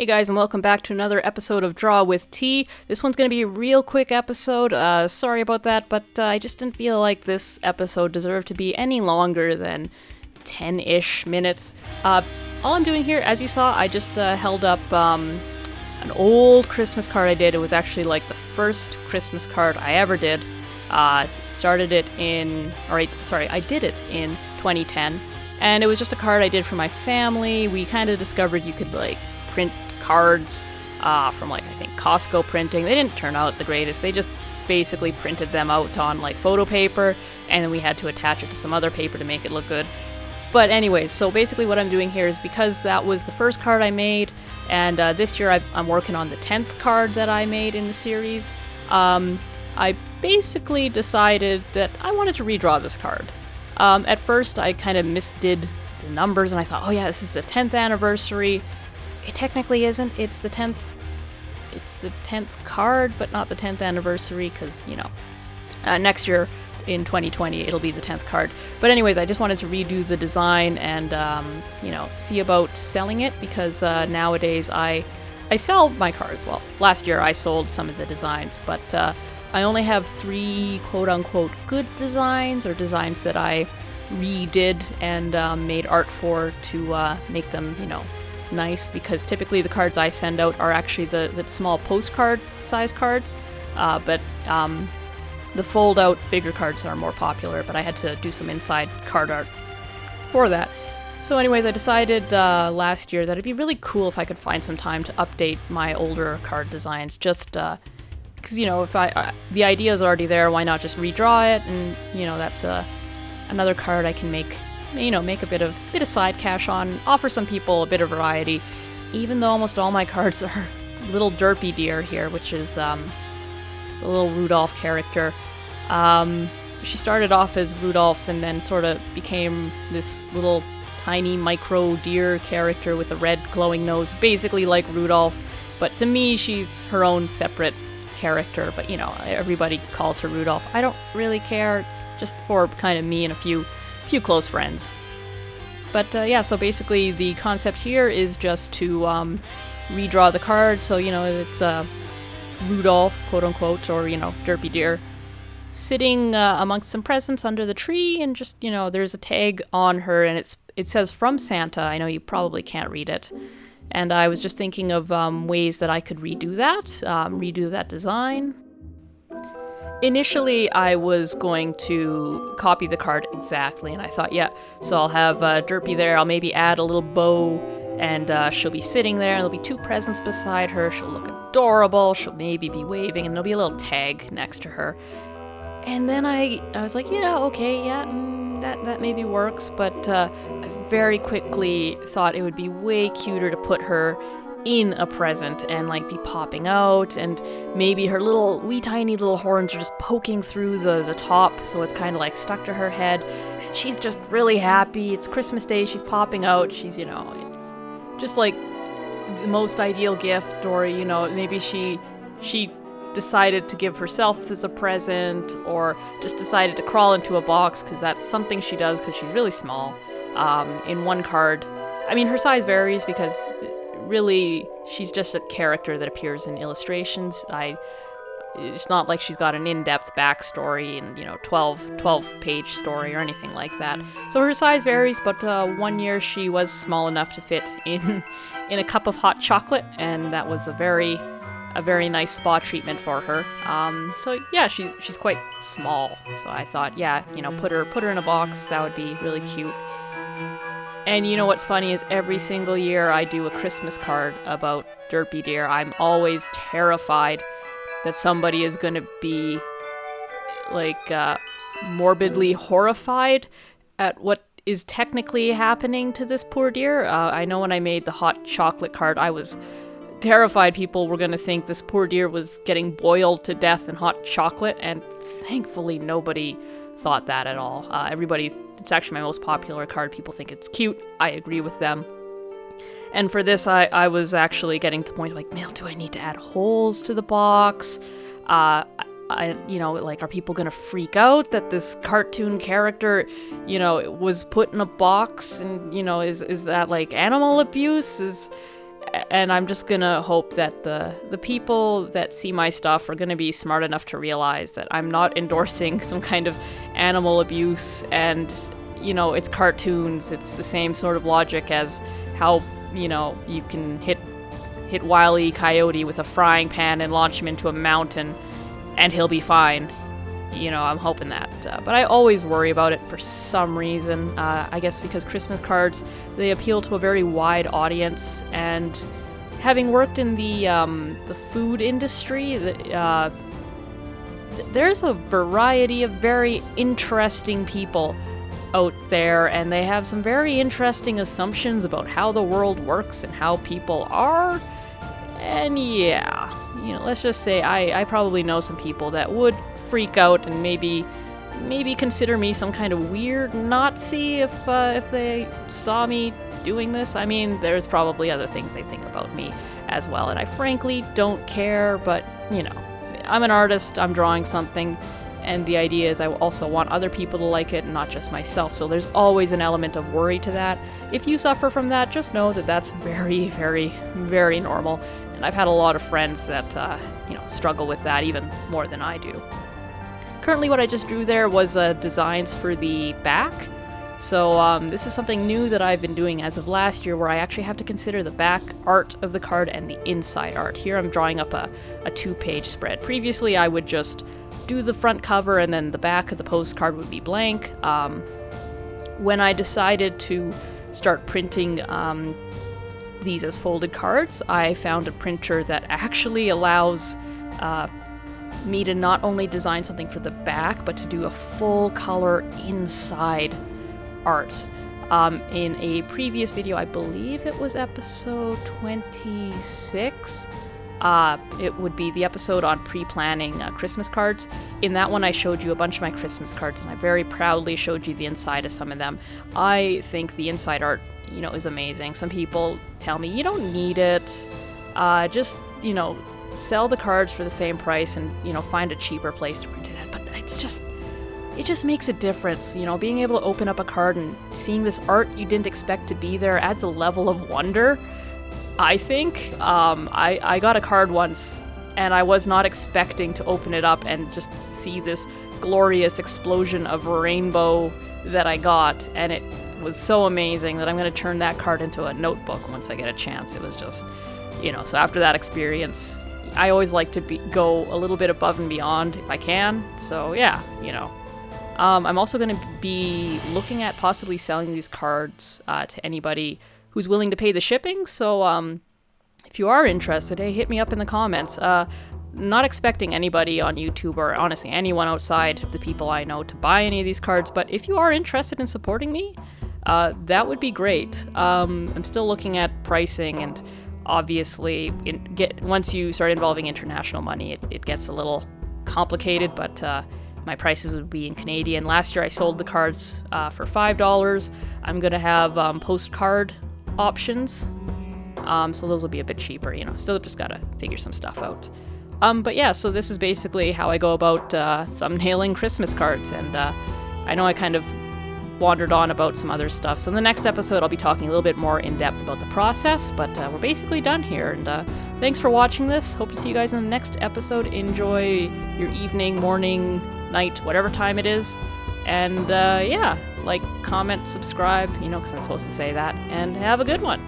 Hey guys, and welcome back to another episode of Draw with T. This one's going to be a real quick episode. Sorry about that, but I just didn't feel like this episode deserved to be any longer than 10-ish minutes. All I'm doing here, as you saw, I just held up an old Christmas card I did. It was actually like the first Christmas card I ever did. I did it in 2010. And it was just a card I did for my family. We kind of discovered you could print cards from I think Costco printing. They didn't turn out the greatest. They just basically printed them out on photo paper, and then we had to attach it to some other paper to make it look good. But anyways, so basically what I'm doing here is because that was the first card I made, and this year I'm working on the 10th card that I made in the series. I basically decided that I wanted to redraw this card. At first I kind of misdid the numbers, and I thought, oh yeah, this is the 10th anniversary. It technically isn't. It's the 10th card, but not the 10th anniversary, because, next year in 2020, it'll be the 10th card. But anyways, I just wanted to redo the design and, see about selling it, because nowadays I sell my cards. Well, last year I sold some of the designs, but I only have 3 quote-unquote good designs, or designs that I redid and made art for to make them, nice, because typically the cards I send out are actually the small postcard size cards, but the fold out bigger cards are more popular, but I had to do some inside card art for that. So anyways, I decided last year that it'd be really cool if I could find some time to update my older card designs, just because if the idea is already there, why not just redraw it? And that's another card I can make a bit of side cash on, offer some people a bit of variety, even though almost all my cards are little Derpydeer here, which is the little Rudolph character. She started off as Rudolph and then sort of became this little tiny micro deer character with a red glowing nose, basically like Rudolph, but to me she's her own separate character, but everybody calls her Rudolph. I don't really care, it's just for kind of me and a few close friends. But so basically the concept here is just to redraw the card, so it's Rudolph, quote unquote, or Derpydeer, sitting amongst some presents under the tree, and just there's a tag on her, and it says "From Santa." I know you probably can't read it, and I was just thinking of ways that I could redo that design. Initially, I was going to copy the card exactly, and I thought, so I'll have Derpy there, I'll maybe add a little bow, and she'll be sitting there, and there'll be 2 presents beside her, she'll look adorable, she'll maybe be waving, and there'll be a little tag next to her. And then I was like, that maybe works, but I very quickly thought it would be way cuter to put her in a present and be popping out, and maybe her wee tiny little horns are just poking through the top, so it's kind of stuck to her head, and she's just really happy. It's Christmas Day, she's popping out, she's it's just the most ideal gift, or maybe she decided to give herself as a present, or just decided to crawl into a box, because that's something she does because she's really small. In one card, her size varies because really she's just a character that appears in illustrations. It's not like she's got an in-depth backstory and 12-page story or anything like that. So her size varies, but one year she was small enough to fit in a cup of hot chocolate, and that was a very nice spa treatment for her. She's quite small. So I thought, put her in a box. That would be really cute. And what's funny is every single year I do a Christmas card about Derpydeer, I'm always terrified that somebody is going to be morbidly horrified at what is technically happening to this poor deer. I know when I made the hot chocolate card, I was terrified people were going to think this poor deer was getting boiled to death in hot chocolate, and thankfully nobody thought that at all. It's actually my most popular card. People think it's cute. I agree with them. And for this, I was actually getting to the point do I need to add holes to the box? Are people gonna freak out that this cartoon character, was put in a box? And, is that animal abuse? And I'm just gonna hope that the people that see my stuff are gonna be smart enough to realize that I'm not endorsing some kind of animal abuse, and it's cartoons. It's the same sort of logic as how you can hit Wile E. Coyote with a frying pan and launch him into a mountain and he'll be fine. I'm hoping that. But I always worry about it for some reason. I guess because Christmas cards, they appeal to a very wide audience, and having worked in the food industry, there's a variety of very interesting people out there, and they have some very interesting assumptions about how the world works and how people are. And yeah, let's just say I probably know some people that would freak out and maybe consider me some kind of weird Nazi if they saw me doing this. I mean, there's probably other things they think about me as well, and I frankly don't care, but I'm an artist, I'm drawing something, and the idea is I also want other people to like it and not just myself, so there's always an element of worry to that. If you suffer from that, just know that that's very, very, very normal, and I've had a lot of friends that struggle with that even more than I do. Currently what I just drew there was designs for the back. So this is something new that I've been doing as of last year, where I actually have to consider the back art of the card and the inside art. Here I'm drawing up a 2-page spread. Previously I would just do the front cover and then the back of the postcard would be blank. When I decided to start printing these as folded cards, I found a printer that actually allows me to not only design something for the back, but to do a full color inside art. In a previous video, I believe it was episode 26, it would be the episode on pre-planning Christmas cards. In that one, I showed you a bunch of my Christmas cards, and I very proudly showed you the inside of some of them. I think the inside art, is amazing. Some people tell me, you don't need it, just, sell the cards for the same price and, find a cheaper place to print it at. But it just makes a difference. Being able to open up a card and seeing this art you didn't expect to be there adds a level of wonder, I think. I got a card once and I was not expecting to open it up and just see this glorious explosion of rainbow that I got, and it was so amazing that I'm going to turn that card into a notebook once I get a chance. It was just, so after that experience, I always like to go a little bit above and beyond if I can. So yeah, I'm also going to be looking at possibly selling these cards to anybody who's willing to pay the shipping. So if you are interested, hey, hit me up in the comments. Not expecting anybody on YouTube or honestly anyone outside the people I know to buy any of these cards, but if you are interested in supporting me, that would be great. I'm still looking at pricing, and obviously once you start involving international money, it gets a little complicated, but my prices would be in Canadian. Last year I sold the cards for $5. I'm going to have postcard options, so those will be a bit cheaper, still just got to figure some stuff out. But yeah, so this is basically how I go about thumbnailing Christmas cards, and I know I kind of wandered on about some other stuff. So in the next episode, I'll be talking a little bit more in depth about the process, but we're basically done here. And thanks for watching this. Hope to see you guys in the next episode. Enjoy your evening, morning, night, whatever time it is. And yeah, like, comment, subscribe, because I'm supposed to say that. And have a good one.